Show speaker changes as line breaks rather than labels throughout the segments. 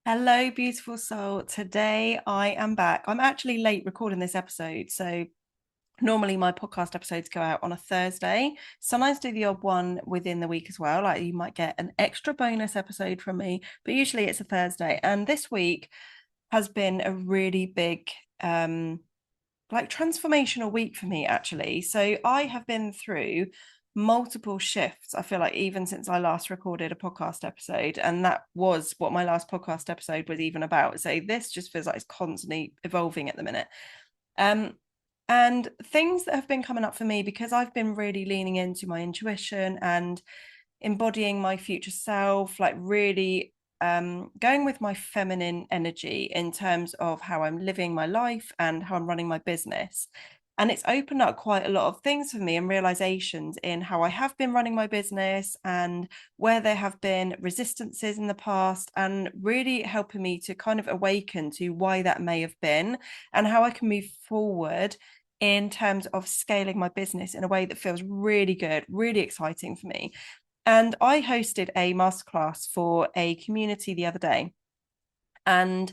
Hello, beautiful soul. Today I am back. I'm actually late recording this episode. So normally my podcast episodes go out on a Thursday. Sometimes do the odd one within the week as well. Like you might get an extra bonus episode from me, but usually it's a Thursday. And this week has been a really big transformational week for me actually. So I have been through multiple shifts. I feel like even since I last recorded a podcast episode, and that was what my last podcast episode was even about. So this just feels like it's constantly evolving at the minute. Um, and things that have been coming up for me because I've been really leaning into my intuition and embodying my future self, like really going with my feminine energy in terms of how I'm living my life and how I'm running my business. And it's opened up quite a lot of things for me and realizations in how I have been running my business and where there have been resistances in the past, and really helping me to kind of awaken to why that may have been and how I can move forward in terms of scaling my business in a way that feels really good, really exciting for me. And I hosted a masterclass for a community the other day. And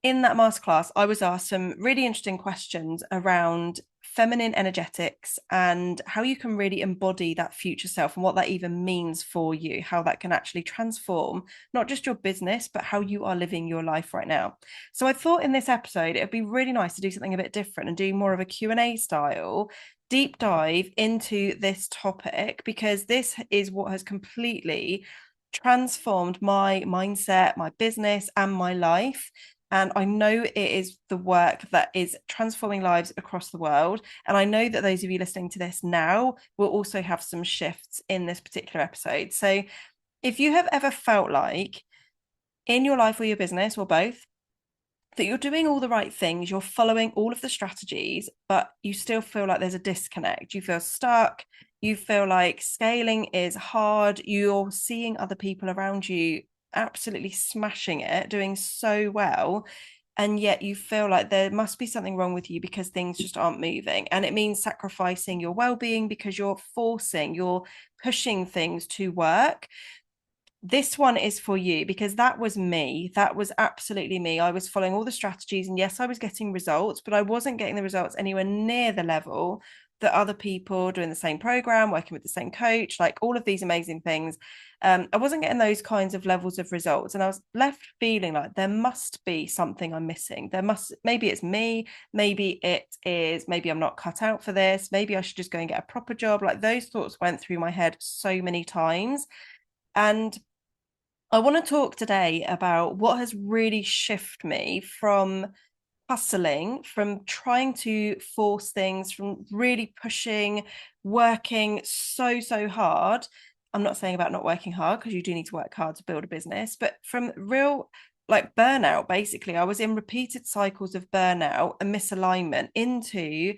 in that masterclass, I was asked some really interesting questions around feminine energetics and how you can really embody that future self and what that even means for you, how that can actually transform not just your business, but how you are living your life right now. So I thought in this episode, it'd be really nice to do something a bit different and do more of a Q&A style deep dive into this topic, because this is what has completely transformed my mindset, my business, and my life. And I know it is the work that is transforming lives across the world. And I know that those of you listening to this now will also have some shifts in this particular episode. So if you have ever felt like in your life or your business or both, that you're doing all the right things, you're following all of the strategies, but you still feel like there's a disconnect. You feel stuck. You feel like scaling is hard. You're seeing other people around you absolutely smashing it, doing so well. And yet you feel like there must be something wrong with you because things just aren't moving. And it means sacrificing your well-being because you're pushing things to work. This one is for you, because that was me. That was absolutely me. I was following all the strategies, and yes, I was getting results, but I wasn't getting the results anywhere near the level that other people doing the same program, working with the same coach, like all of these amazing things. I wasn't getting those kinds of levels of results, and I was left feeling like there must be something I'm missing. Maybe it's me, maybe I'm not cut out for this, maybe I should just go and get a proper job. Like those thoughts went through my head so many times. And I want to talk today about what has really shifted me from hustling, from trying to force things, from really pushing, working so hard. I'm not saying about not working hard, because you do need to work hard to build a business, but from real like burnout, basically. I was in repeated cycles of burnout and misalignment into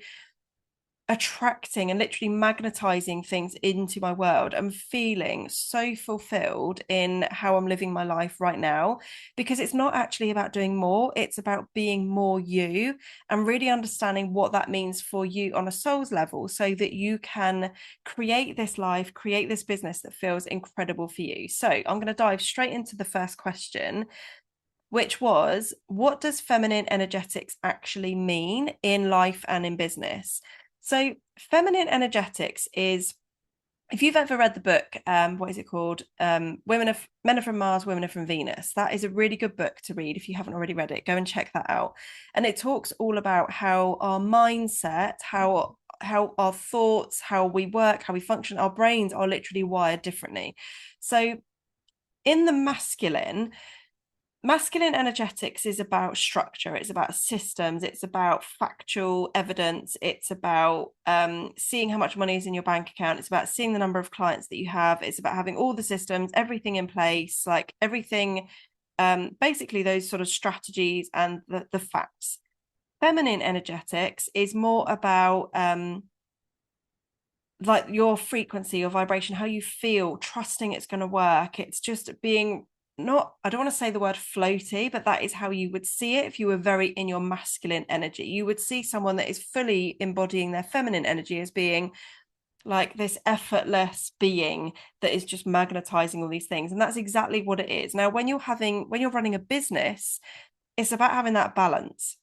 attracting and literally magnetizing things into my world and feeling so fulfilled in how I'm living my life right now, because it's not actually about doing more, it's about being more you and really understanding what that means for you on a soul's level, so that you can create this life, create this business that feels incredible for you. So I'm going to dive straight into the first question, which was, what does feminine energetics actually mean in life and in business? So feminine energetics is, if you've ever read the book, what is it called? Men are from Mars, Women are from Venus. That is a really good book to read. If you haven't already read it, go and check that out. And it talks all about how our mindset, how our thoughts, how we work, how we function, our brains are literally wired differently. So in the masculine energetics is about structure, it's about systems, it's about factual evidence, it's about seeing how much money is in your bank account, it's about seeing the number of clients that you have, it's about having all the systems, everything in place, like everything, basically those sort of strategies and the facts. Feminine energetics is more about like your frequency, your vibration, how you feel, trusting it's going to work. It's just being, not, I don't want to say the word floaty, but that is how you would see it if you were very in your masculine energy. You would see someone that is fully embodying their feminine energy as being like this effortless being that is just magnetizing all these things. And that's exactly what it is. Now, when you're running a business, it's about having that balance.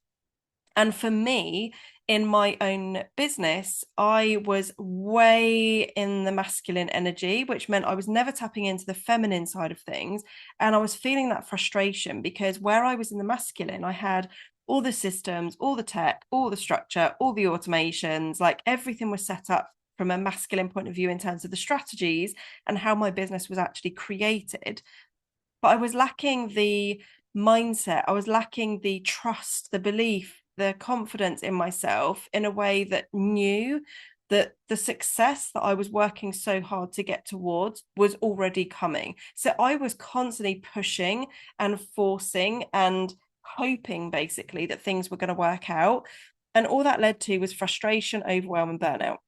And for me, in my own business, I was way in the masculine energy, which meant I was never tapping into the feminine side of things. And I was feeling that frustration because where I was in the masculine, I had all the systems, all the tech, all the structure, all the automations, like everything was set up from a masculine point of view in terms of the strategies and how my business was actually created. But I was lacking the mindset, I was lacking the trust, the belief, the confidence in myself in a way that knew that the success that I was working so hard to get towards was already coming. So I was constantly pushing and forcing and hoping basically that things were going to work out. And all that led to was frustration, overwhelm, and burnout.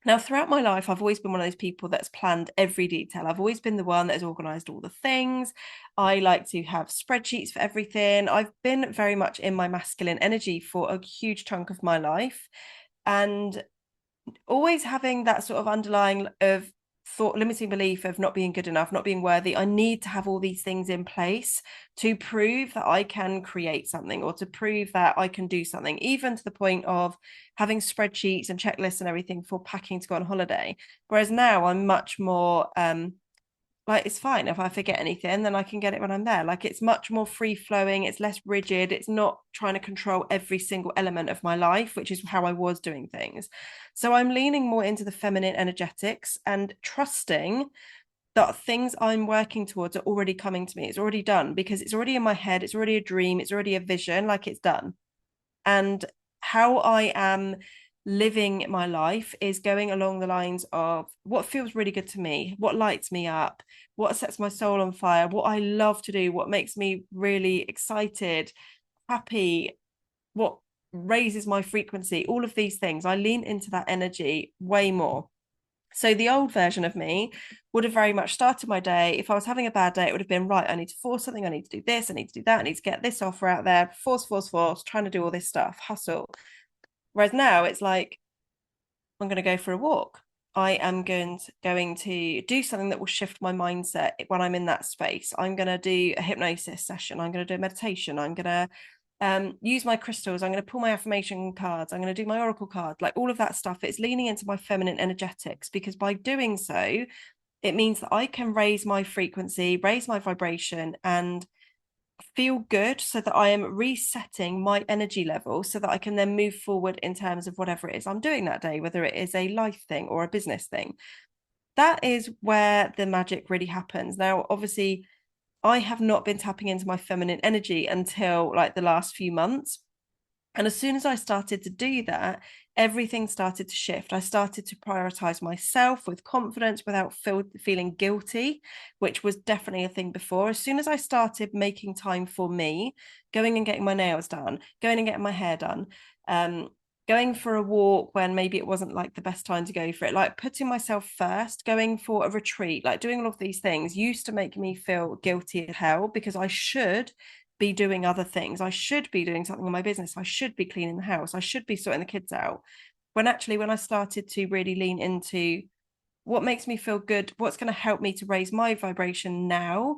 Now, throughout my life, I've always been one of those people that's planned every detail. I've always been the one that has organized all the things. I like to have spreadsheets for everything. I've been very much in my masculine energy for a huge chunk of my life. And always having that sort of underlying of thought limiting belief of not being good enough, not being worthy. I need to have all these things in place to prove that I can create something or to prove that I can do something, even to the point of having spreadsheets and checklists and everything for packing to go on holiday. Whereas now I'm much more like it's fine if I forget anything, then I can get it when I'm there. Like it's much more free flowing, it's less rigid, it's not trying to control every single element of my life, which is how I was doing things. So I'm leaning more into the feminine energetics and trusting that things I'm working towards are already coming to me. It's already done because it's already in my head, it's already a dream, it's already a vision, like it's done. And how I am living my life is going along the lines of what feels really good to me, what lights me up, what sets my soul on fire, what I love to do, what makes me really excited, happy, what raises my frequency, all of these things. I lean into that energy way more. So the old version of me would have very much started my day. If I was having a bad day, it would have been right. I need to force something. I need to do this. I need to do that. I need to get this offer out there. Force, force, force, trying to do all this stuff, hustle. Whereas now it's like, I'm going to go for a walk. I am going to do something that will shift my mindset when I'm in that space. I'm going to do a hypnosis session. I'm going to do a meditation. I'm going to use my crystals. I'm going to pull my affirmation cards. I'm going to do my oracle card, like all of that stuff. It's leaning into my feminine energetics because by doing so, it means that I can raise my frequency, raise my vibration, and feel good so that I am resetting my energy level so that I can then move forward in terms of whatever it is I'm doing that day, whether it is a life thing or a business thing. That is where the magic really happens. Now, obviously, I have not been tapping into my feminine energy until like the last few months. And as soon as I started to do that, everything started to shift. I started to prioritize myself with confidence without feeling guilty, which was definitely a thing before. As soon as I started making time for me, going and getting my nails done, going and getting my hair done, going for a walk when maybe it wasn't like the best time to go for it, like putting myself first, going for a retreat, like doing all of these things used to make me feel guilty as hell because I should be doing other things. I should be doing something in my business. I should be cleaning the house. I should be sorting the kids out. When actually, when I started to really lean into what makes me feel good, what's going to help me to raise my vibration now,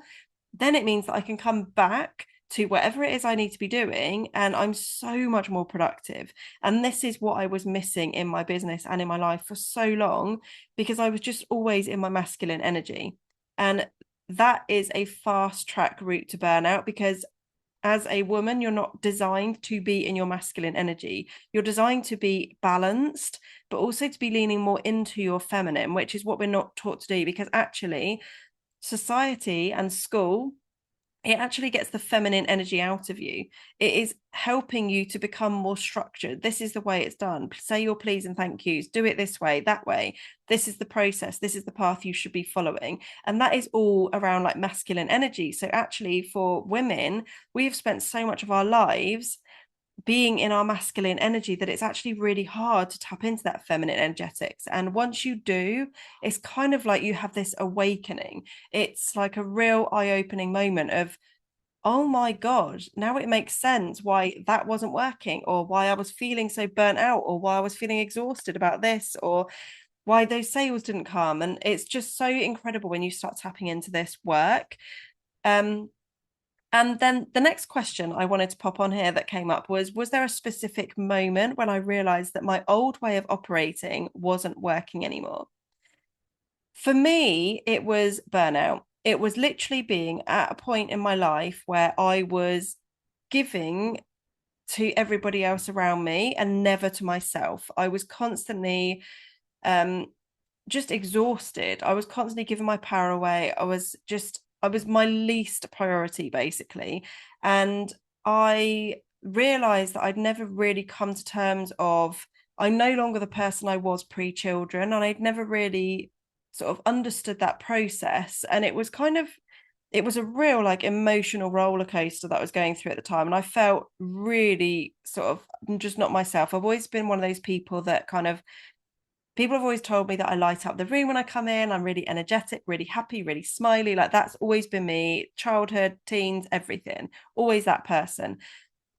then it means that I can come back to whatever it is I need to be doing. And I'm so much more productive. And this is what I was missing in my business and in my life for so long because I was just always in my masculine energy. And that is a fast track route to burnout because as a woman, you're not designed to be in your masculine energy. You're designed to be balanced, but also to be leaning more into your feminine, which is what we're not taught to do because actually, society and school, it actually gets the feminine energy out of you. It is helping you to become more structured. This is the way it's done. Say your please and thank yous. Do it this way, that way. This is the process. This is the path you should be following. And that is all around like masculine energy. So actually for women, we have spent so much of our lives being in our masculine energy that it's actually really hard to tap into that feminine energetics. And once you do, it's kind of like you have this awakening. It's like a real eye-opening moment of, oh my God, now it makes sense why that wasn't working, or why I was feeling so burnt out, or why I was feeling exhausted about this, or why those sales didn't come. And it's just so incredible when you start tapping into this work. And then the next question I wanted to pop on here that came up was there a specific moment when I realized that my old way of operating wasn't working anymore? For me, it was burnout. It was literally being at a point in my life where I was giving to everybody else around me and never to myself. I was constantly just exhausted. I was constantly giving my power away. I was my least priority, basically. And I realized that I'd never really come to terms of, I'm no longer the person I was pre-children, and I'd never really sort of understood that process. And it was a real like emotional roller coaster that I was going through at the time. And I felt really sort of just not myself. I've always been one of those people that kind of, people have always told me that I light up the room when I come in. I'm really energetic, really happy, really smiley. Like that's always been me, childhood, teens, everything, always that person.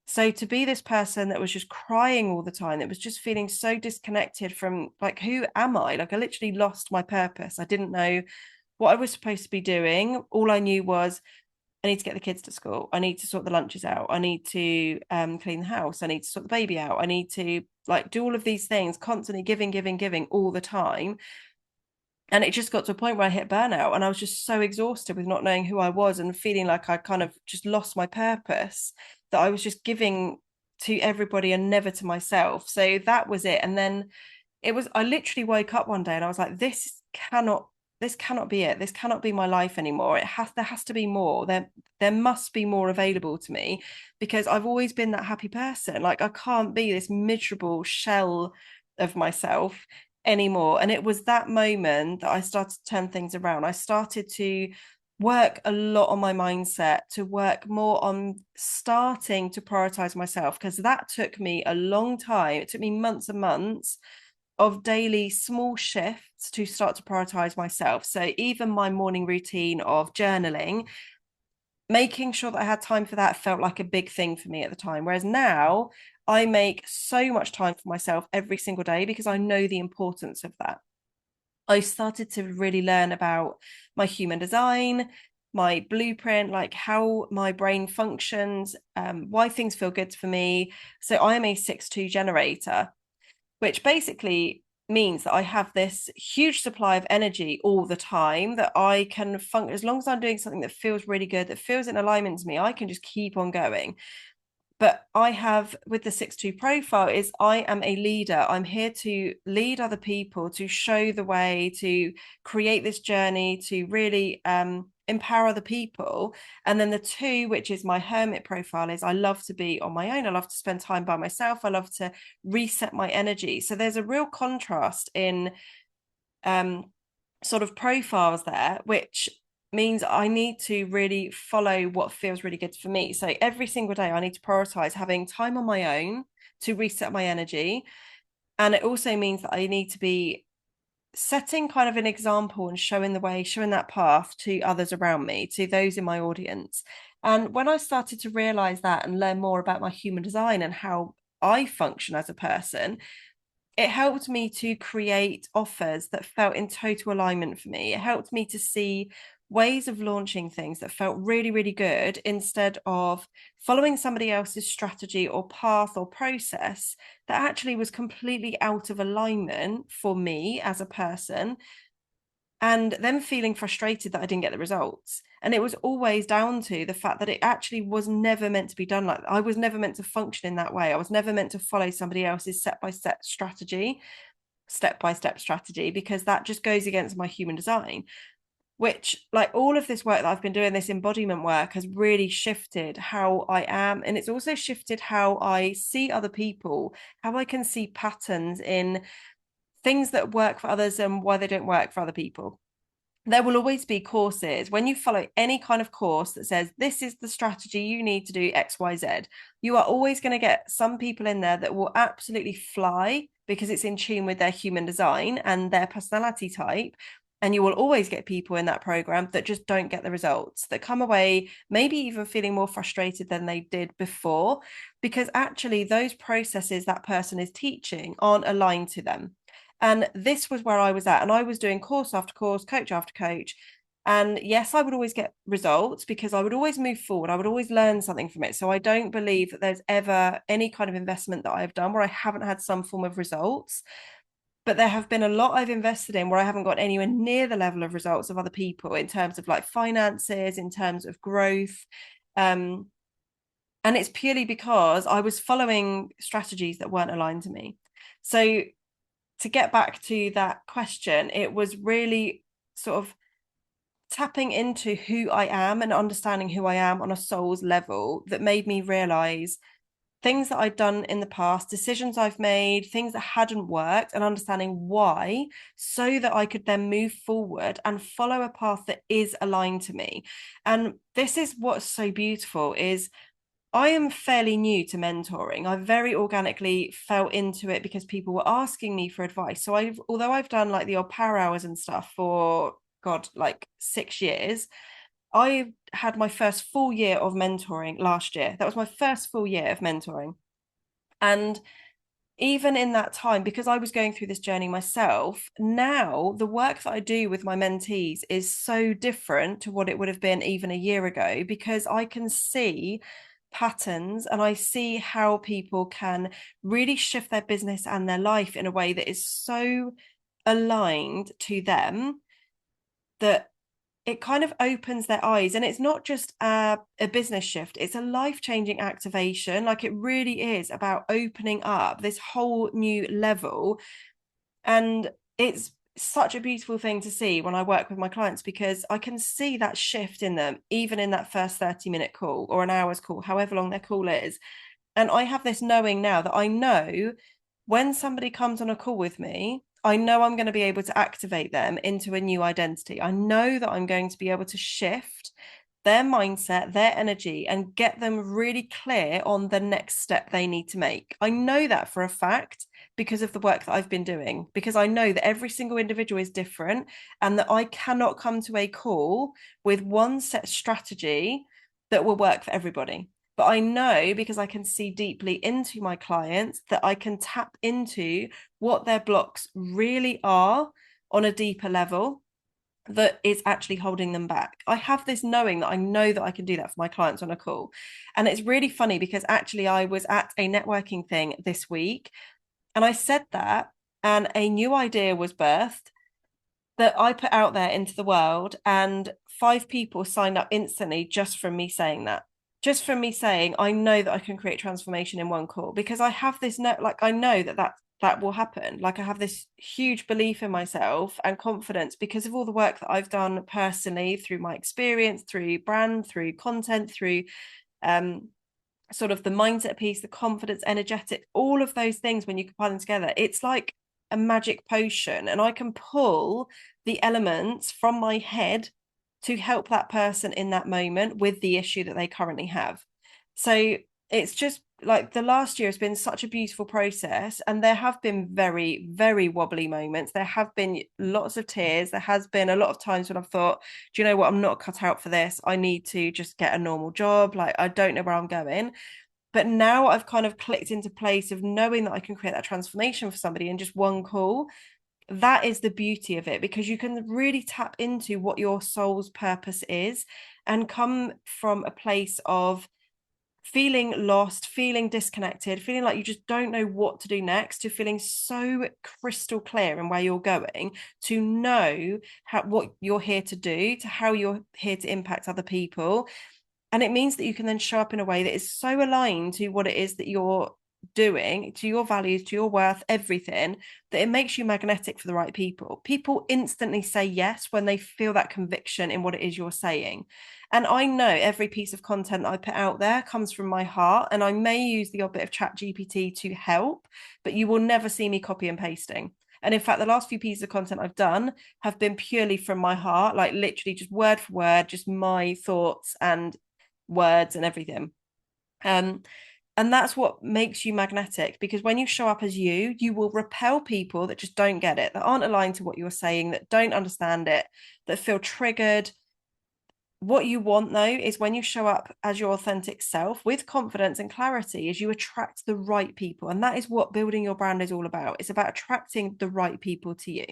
So to be this person that was just crying all the time, that was just feeling so disconnected from like, who am I? Like I literally lost my purpose. I didn't know what I was supposed to be doing. All I knew was I need to get the kids to school. I need to sort the lunches out. I need to clean the house. I need to sort the baby out. I need to like do all of these things, constantly giving all the time. And it just got to a point where I hit burnout, and I was just so exhausted with not knowing who I was and feeling like I kind of just lost my purpose, that I was just giving to everybody and never to myself. So that was it. And then I literally woke up one day and I was like, this cannot be it. This cannot be my life anymore. There has to be more. There must be more available to me, because I've always been that happy person. Like I can't be this miserable shell of myself anymore. And it was that moment that I started to turn things around. I started to work a lot on my mindset, to work more on starting to prioritize myself, because that took me a long time. It took me months and months of daily small shifts to start to prioritize myself. So even my morning routine of journaling, making sure that I had time for that felt like a big thing for me at the time. Whereas now I make so much time for myself every single day because I know the importance of that. I started to really learn about my human design, my blueprint, like how my brain functions, why things feel good for me. So I am a 6-2 generator, which basically means that I have this huge supply of energy all the time, that I can function as long as I'm doing something that feels really good, that feels in alignment to me, I can just keep on going. But I have, with the 6-2 profile, is I am a leader. I'm here to lead other people, to show the way, to create this journey, to really empower other people. And then the 2, which is my hermit profile, is I love to be on my own. I love to spend time by myself. I love to reset my energy. So there's a real contrast in sort of profiles there, which means I need to really follow what feels really good for me. So every single day I need to prioritize having time on my own to reset my energy. And it also means that I need to be setting kind of an example and showing the way, showing that path to others around me, to those in my audience. And when I started to realize that and learn more about my human design and how I function as a person, it helped me to create offers that felt in total alignment for me. It helped me to see ways of launching things that felt really, really good, instead of following somebody else's strategy or path or process that actually was completely out of alignment for me as a person, and then feeling frustrated that I didn't get the results. And it was always down to the fact that it actually was never meant to be done like that. I was never meant to function in that way. I was never meant to follow somebody else's step-by-step strategy, because that just goes against my human design. Which, like, all of this work that I've been doing, this embodiment work, has really shifted how I am. And it's also shifted how I see other people, how I can see patterns in things that work for others and why they don't work for other people. There will always be courses. When you follow any kind of course that says this is the strategy you need to do XYZ, you are always going to get some people in there that will absolutely fly because it's in tune with their human design and their personality type. And you will always get people in that program that just don't get the results, that come away maybe even feeling more frustrated than they did before, because actually those processes that person is teaching aren't aligned to them. And this was where I was at. And I was doing course after course, coach after coach. And yes, I would always get results because I would always move forward. I would always learn something from it. So I don't believe that there's ever any kind of investment that I've done where I haven't had some form of results. But there have been a lot I've invested in where I haven't got anywhere near the level of results of other people in terms of like finances, in terms of growth. And it's purely because I was following strategies that weren't aligned to me. So to get back to that question, it was really sort of tapping into who I am and understanding who I am on a soul's level that made me realize things that I'd done in the past, decisions I've made, things that hadn't worked, and understanding why, so that I could then move forward and follow a path that is aligned to me. And this is what's so beautiful is I am fairly new to mentoring. I very organically fell into it because people were asking me for advice. So although I've done like the odd power hours and stuff for God, like 6 years, I had my first full year of mentoring last year. That was my first full year of mentoring. And even in that time, because I was going through this journey myself, now the work that I do with my mentees is so different to what it would have been even a year ago, because I can see patterns and I see how people can really shift their business and their life in a way that is so aligned to them that it kind of opens their eyes. And it's not just a business shift, it's a life-changing activation. Like it really is about opening up this whole new level. And it's such a beautiful thing to see when I work with my clients, because I can see that shift in them, even in that first 30-minute call or an hour's call, however long their call is. And I have this knowing now that I know when somebody comes on a call with me, I know I'm going to be able to activate them into a new identity. I know that I'm going to be able to shift their mindset, their energy, and get them really clear on the next step they need to make. I know that for a fact because of the work that I've been doing, because I know that every single individual is different and that I cannot come to a call with one set strategy that will work for everybody. But I know, because I can see deeply into my clients, that I can tap into what their blocks really are on a deeper level that is actually holding them back. I have this knowing that I know that I can do that for my clients on a call. And it's really funny because actually I was at a networking thing this week and I said that, and a new idea was birthed that I put out there into the world, and 5 people signed up instantly just from me saying that. Just from me saying, I know that I can create transformation in one call, because I have this like I know that will happen. Like I have this huge belief in myself and confidence because of all the work that I've done personally through my experience, through brand, through content, through sort of the mindset piece, the confidence, energetic, all of those things. When you combine them together, it's like a magic potion, and I can pull the elements from my head to help that person in that moment with the issue that they currently have. So it's just like the last year has been such a beautiful process, and there have been very, very wobbly moments. There have been lots of tears. There has been a lot of times when I've thought, do you know what, I'm not cut out for this. I need to just get a normal job. Like I don't know where I'm going. But now I've kind of clicked into place of knowing that I can create that transformation for somebody in just one call. That is the beauty of it, because you can really tap into what your soul's purpose is and come from a place of feeling lost, feeling disconnected, feeling like you just don't know what to do next, to feeling so crystal clear in where you're going, to know what you're here to do, to how you're here to impact other people. And it means that you can then show up in a way that is so aligned to what it is that you're doing, to your values, to your worth, everything, that it makes you magnetic for the right people. People instantly say yes when they feel that conviction in what it is you're saying. And I know every piece of content that I put out there comes from my heart, and I may use the odd bit of chat GPT to help, but you will never see me copy and pasting. And in fact, the last few pieces of content I've done have been purely from my heart, like literally just word for word, just my thoughts and words and everything. And that's what makes you magnetic, because when you show up as you will repel people that just don't get it, that aren't aligned to what you're saying, that don't understand it, that feel triggered. what you want though is when you show up as your authentic self with confidence and clarity, is you attract the right people. And that is what building your brand is all about. It's about attracting the right people to you.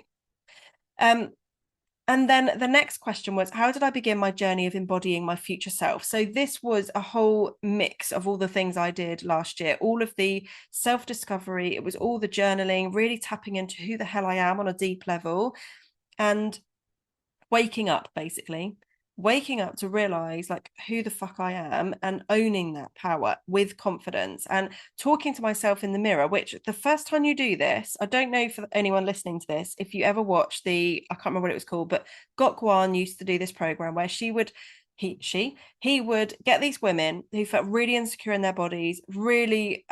And then the next question was, how did I begin my journey of embodying my future self? So this was a whole mix of all the things I did last year, all of the self-discovery. It was all the journaling, really tapping into who the hell I am on a deep level, and waking up, basically waking up to realize like who the fuck I am, and owning that power with confidence, and talking to myself in the mirror. Which the first time you do this, I don't know for anyone listening to this, if you ever watched I can't remember what it was called, but Gokwan used to do this program where he would get these women who felt really insecure in their bodies, really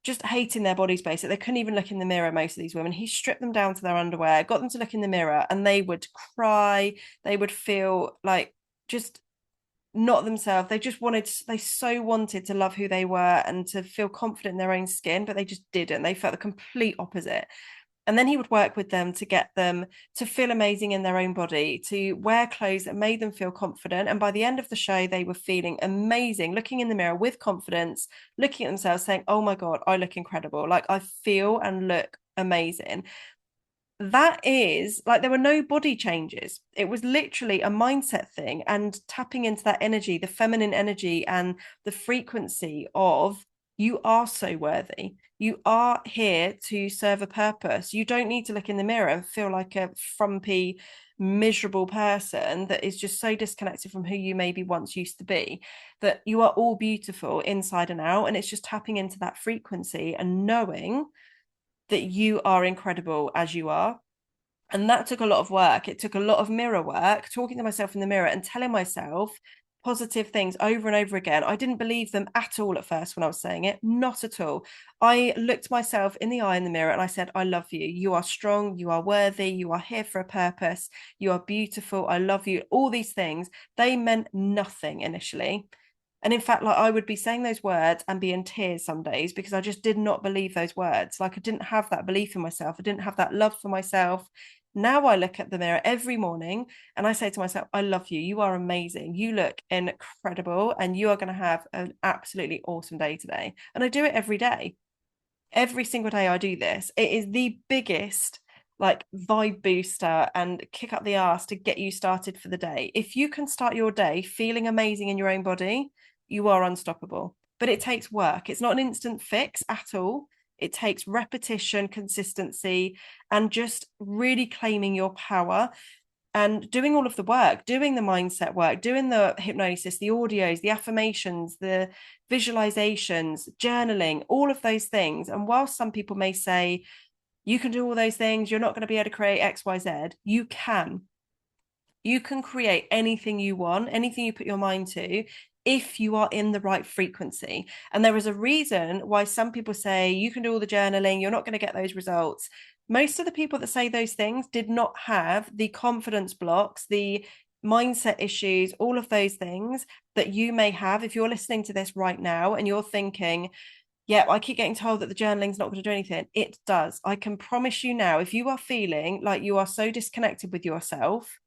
just hating their bodies, basically. They couldn't even look in the mirror, most of these women. He stripped them down to their underwear, got them to look in the mirror, and they would cry. They would feel like just not themselves. They so wanted to love who they were and to feel confident in their own skin, but they just didn't. They felt the complete opposite. And then he would work with them to get them to feel amazing in their own body, to wear clothes that made them feel confident. And by the end of the show, they were feeling amazing, looking in the mirror with confidence, looking at themselves saying, oh my God, I look incredible. Like I feel and look amazing. That is like, there were no body changes. It was literally a mindset thing and tapping into that energy, the feminine energy, and the frequency of, you are so worthy. You are here to serve a purpose. You don't need to look in the mirror and feel like a frumpy, miserable person that is just so disconnected from who you maybe once used to be. That you are all beautiful inside and out. And it's just tapping into that frequency and knowing that you are incredible as you are. And that took a lot of work. It took a lot of mirror work, talking to myself in the mirror and telling myself positive things over and over again. I didn't believe them at all at first when I was saying it, not at all. I looked myself in the eye in the mirror and I said, I love you. You are strong. You are worthy. You are here for a purpose. You are beautiful. I love you. All these things, they meant nothing initially. And in fact, like I would be saying those words and be in tears some days because I just did not believe those words. Like I didn't have that belief in myself. I didn't have that love for myself. Now I look at the mirror every morning and I say to myself, I love you. You are amazing. You look incredible and you are going to have an absolutely awesome day today. And I do it every day. Every single day I do this. It is the biggest like vibe booster and kick up the ass to get you started for the day. If you can start your day feeling amazing in your own body, you are unstoppable. But it takes work. It's not an instant fix at all. It takes repetition, consistency, and just really claiming your power and doing all of the work, doing the mindset work, doing the hypnosis, the audios, the affirmations, the visualizations, journaling, all of those things. And whilst some people may say, you can do all those things, you're not going to be able to create X, Y, Z, you can. You can create anything you want, anything you put your mind to, if you are in the right frequency. And there is a reason why some people say you can do all the journaling, you're not going to get those results. Most of the people that say those things did not have the confidence blocks, the mindset issues, all of those things that you may have. If you're listening to this right now and you're thinking, yeah, I keep getting told that the journaling's not going to do anything. It does. I can promise you now, if you are feeling like you are so disconnected with yourself,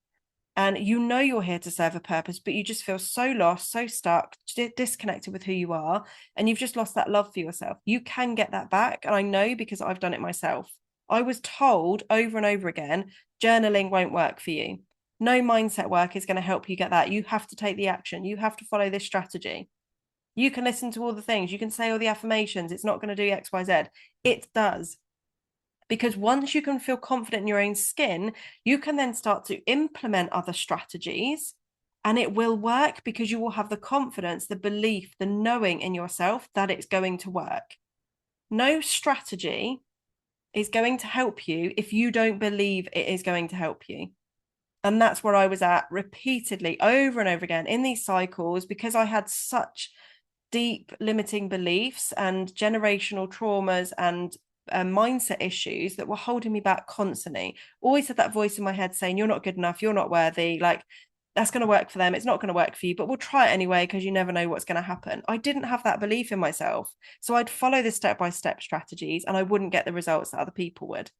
and you know you're here to serve a purpose, but you just feel so lost, so stuck, disconnected with who you are, and you've just lost that love for yourself, you can get that back. And I know because I've done it myself. I was told over and over again, journaling won't work for you. No mindset work is going to help you get that. You have to take the action. You have to follow this strategy. You can listen to all the things. You can say all the affirmations. It's not going to do X, Y, Z. It does. Because once you can feel confident in your own skin, you can then start to implement other strategies and it will work because you will have the confidence, the belief, the knowing in yourself that it's going to work. No strategy is going to help you if you don't believe it is going to help you. And that's where I was at repeatedly over and over again in these cycles, because I had such deep limiting beliefs and generational traumas and mindset issues that were holding me back constantly. Always had that voice in my head saying, you're not good enough, you're not worthy, like that's going to work for them, it's not going to work for you, but we'll try it anyway because you never know what's going to happen. I didn't have that belief in myself, so I'd follow the step-by-step strategies and I wouldn't get the results that other people would.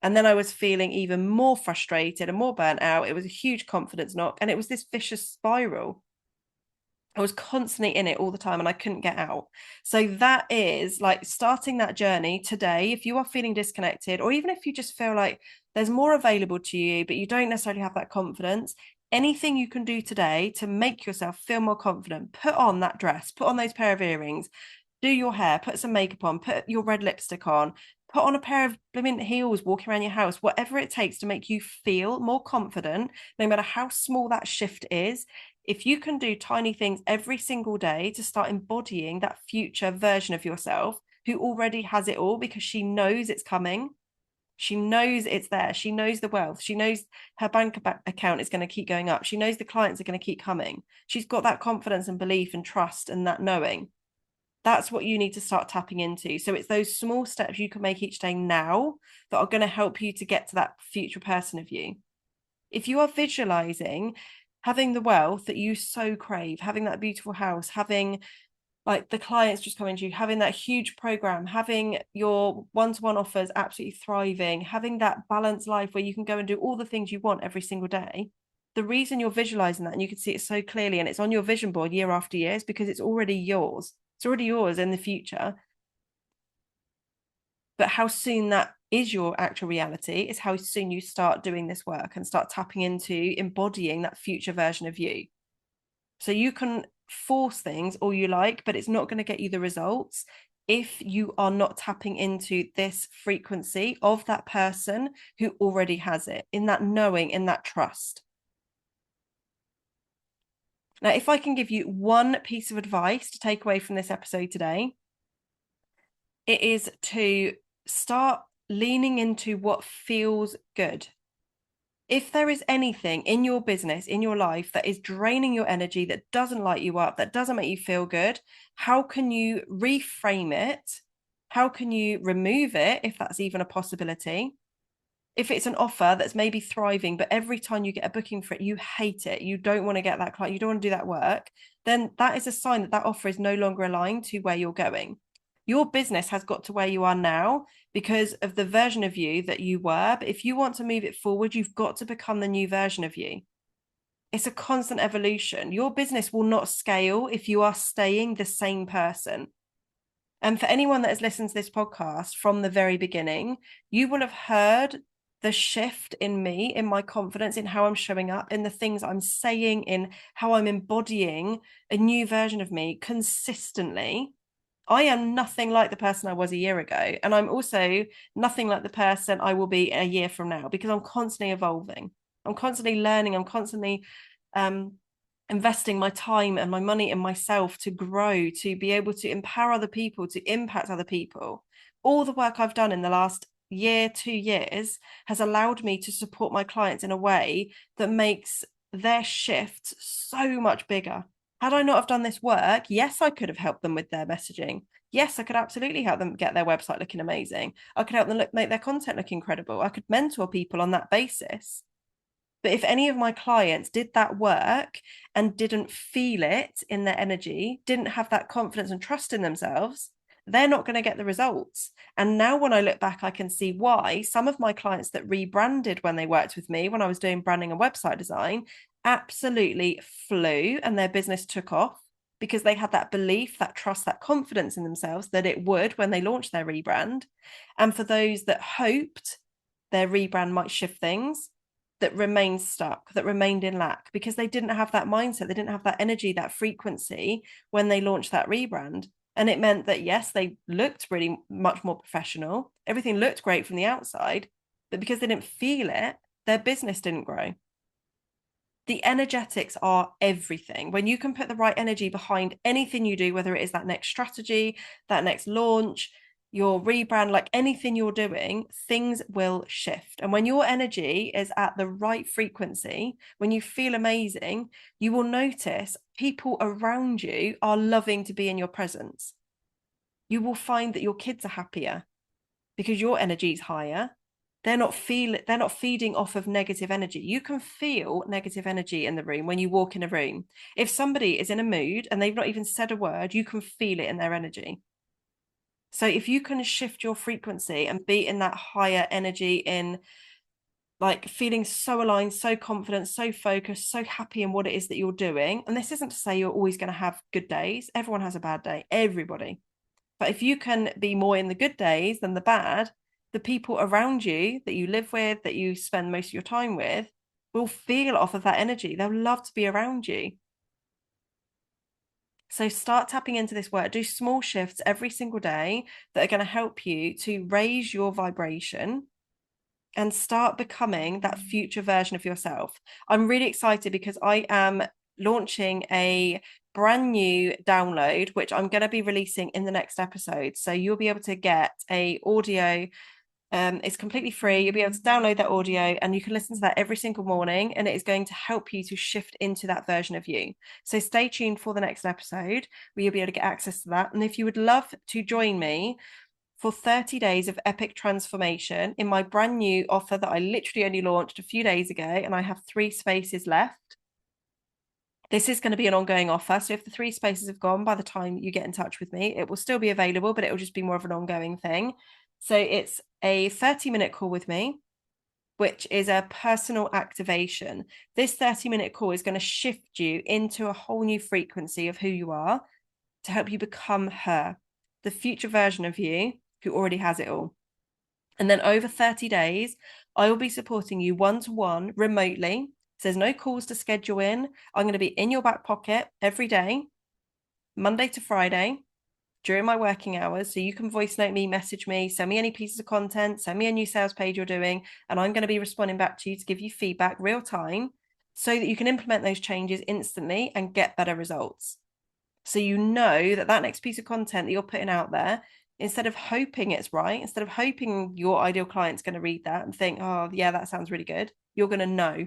And then I was feeling even more frustrated and more burnt out. It was a huge confidence knock. And it was this vicious spiral. I was constantly in it all the time and I couldn't get out. So that is like starting that journey today. If you are feeling disconnected, or even if you just feel like there's more available to you, but you don't necessarily have that confidence, anything you can do today to make yourself feel more confident, put on that dress, put on those pair of earrings, do your hair, put some makeup on, put your red lipstick on, put on a pair of blooming heels, walking around your house, whatever it takes to make you feel more confident, no matter how small that shift is. If you can do tiny things every single day to start embodying that future version of yourself who already has it all, because she knows it's coming. She knows it's there. She knows the wealth. She knows her bank account is going to keep going up. She knows the clients are going to keep coming. She's got that confidence and belief and trust and that knowing. That's what you need to start tapping into. So it's those small steps you can make each day now that are going to help you to get to that future person of you. If you are visualizing having the wealth that you so crave, having that beautiful house, having like the clients just coming to you, having that huge program, having your one-to-one offers absolutely thriving, having that balanced life where you can go and do all the things you want every single day. The reason you're visualizing that, and you can see it so clearly, and it's on your vision board year after year, is because it's already yours. It's already yours in the future. But how soon that is your actual reality is how soon you start doing this work and start tapping into embodying that future version of you. So you can force things all you like, but it's not going to get you the results if you are not tapping into this frequency of that person who already has it, in that knowing, in that trust. Now, if I can give you one piece of advice to take away from this episode today, it is to start leaning into what feels good. If there is anything in your business, in your life that is draining your energy, that doesn't light you up, that doesn't make you feel good, how can you reframe it? How can you remove it if that's even a possibility? If it's an offer that's maybe thriving, but every time you get a booking for it, you hate it, you don't want to get that client, you don't want to do that work, then that is a sign that that offer is no longer aligned to where you're going. Your business has got to where you are now because of the version of you that you were. But if you want to move it forward, you've got to become the new version of you. It's a constant evolution. Your business will not scale if you are staying the same person. And for anyone that has listened to this podcast from the very beginning, you will have heard the shift in me, in my confidence, in how I'm showing up, in the things I'm saying, in how I'm embodying a new version of me consistently. I am nothing like the person I was a year ago. And I'm also nothing like the person I will be a year from now, because I'm constantly evolving. I'm constantly learning. I'm constantly investing my time and my money in myself to grow, to be able to empower other people, to impact other people. All the work I've done in the last year, 2 years has allowed me to support my clients in a way that makes their shifts so much bigger. Had I not have done this work, yes, I could have helped them with their messaging. Yes, I could absolutely help them get their website looking amazing. I could help them make their content look incredible. I could mentor people on that basis. But if any of my clients did that work and didn't feel it in their energy, didn't have that confidence and trust in themselves, they're not going to get the results. And now when I look back, I can see why some of my clients that rebranded when they worked with me, when I was doing branding and website design, absolutely flew and their business took off because they had that belief, that trust, that confidence in themselves that it would when they launched their rebrand. And for those that hoped their rebrand might shift things, that remained stuck, that remained in lack because they didn't have that mindset, they didn't have that energy, that frequency when they launched that rebrand. And it meant that, yes, they looked really much more professional. Everything looked great from the outside, but because they didn't feel it, their business didn't grow. The energetics are everything. When you can put the right energy behind anything you do, whether it is that next strategy, that next launch, your rebrand, like anything you're doing, things will shift. And when your energy is at the right frequency, when you feel amazing, you will notice people around you are loving to be in your presence. You will find that your kids are happier because your energy is higher. They're not feeding off of negative energy. You can feel negative energy in the room when you walk in a room. If somebody is in a mood and they've not even said a word, you can feel it in their energy. So if you can shift your frequency and be in that higher energy, in like feeling so aligned, so confident, so focused, so happy in what it is that you're doing. And this isn't to say you're always going to have good days. Everyone has a bad day, everybody. But if you can be more in the good days than the bad, the people around you that you live with, that you spend most of your time with, will feel off of that energy. They'll love to be around you. So start tapping into this work. Do small shifts every single day that are going to help you to raise your vibration and start becoming that future version of yourself. I'm really excited because I am launching a brand new download, which I'm going to be releasing in the next episode. So you'll be able to get a audio. It's completely free. You'll be able to download that audio and you can listen to that every single morning, and it is going to help you to shift into that version of you. So stay tuned for the next episode where you'll be able to get access to that. And if you would love to join me for 30 days of epic transformation in my brand new offer that I literally only launched a few days ago, and I have 3 spaces left. This is going to be an ongoing offer. So if the 3 spaces have gone by the time you get in touch with me, it will still be available, but it will just be more of an ongoing thing. So it's a 30-minute call with me, which is a personal activation. This 30-minute call is going to shift you into a whole new frequency of who you are to help you become her, the future version of you who already has it all. And then over 30 days, I will be supporting you one-to-one remotely. So there's no calls to schedule in. I'm going to be in your back pocket every day, Monday to Friday, during my working hours. So you can voice note me, message me, send me any pieces of content, send me a new sales page you're doing, and I'm going to be responding back to you to give you feedback real time so that you can implement those changes instantly and get better results. So you know that next piece of content that you're putting out there, instead of hoping it's right, instead of hoping your ideal client's going to read that and think, oh yeah, that sounds really good, you're going to know.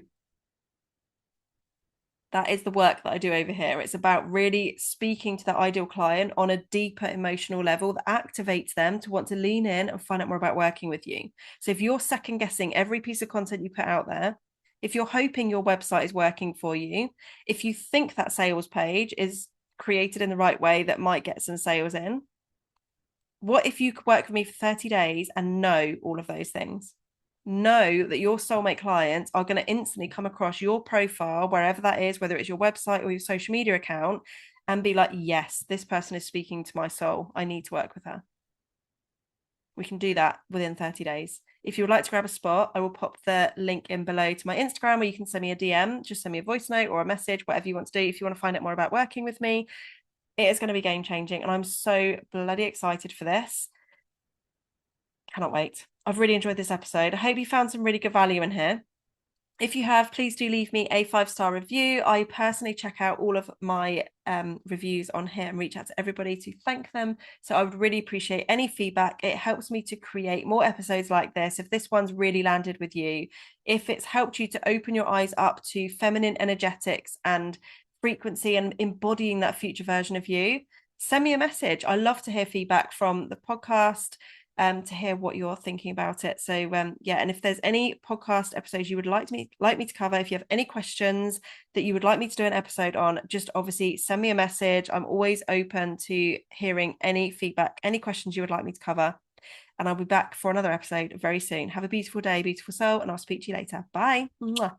That is the work that I do over here. It's about really speaking to that ideal client on a deeper emotional level that activates them to want to lean in and find out more about working with you. So if you're second guessing every piece of content you put out there, if you're hoping your website is working for you, if you think that sales page is created in the right way that might get some sales in, what if you could work with me for 30 days and know all of those things? Know that your soulmate clients are going to instantly come across your profile, wherever that is, whether it's your website or your social media account, and be like, yes, this person is speaking to my soul. I need to work with her. We can do that within 30 days. If you would like to grab a spot, I will pop the link in below to my Instagram, where you can send me a DM, just send me a voice note or a message, whatever you want to do. If you want to find out more about working with me, it is going to be game changing. And I'm so bloody excited for this. Cannot wait. I've really enjoyed this episode. I hope you found some really good value in here. If you have, please do leave me a 5-star review. I personally check out all of my reviews on here and reach out to everybody to thank them. So I would really appreciate any feedback. It helps me to create more episodes like this. If this one's really landed with you, if it's helped you to open your eyes up to feminine energetics and frequency and embodying that future version of you, send me a message. I love to hear feedback from the podcast. To hear what you're thinking about it. So yeah, and if there's any podcast episodes you would like me to cover, if you have any questions that you would like me to do an episode on, just obviously send me a message. I'm always open to hearing any feedback, any questions you would like me to cover. And I'll be back for another episode very soon. Have a beautiful day, beautiful soul, and I'll speak to you later. Bye. Mwah.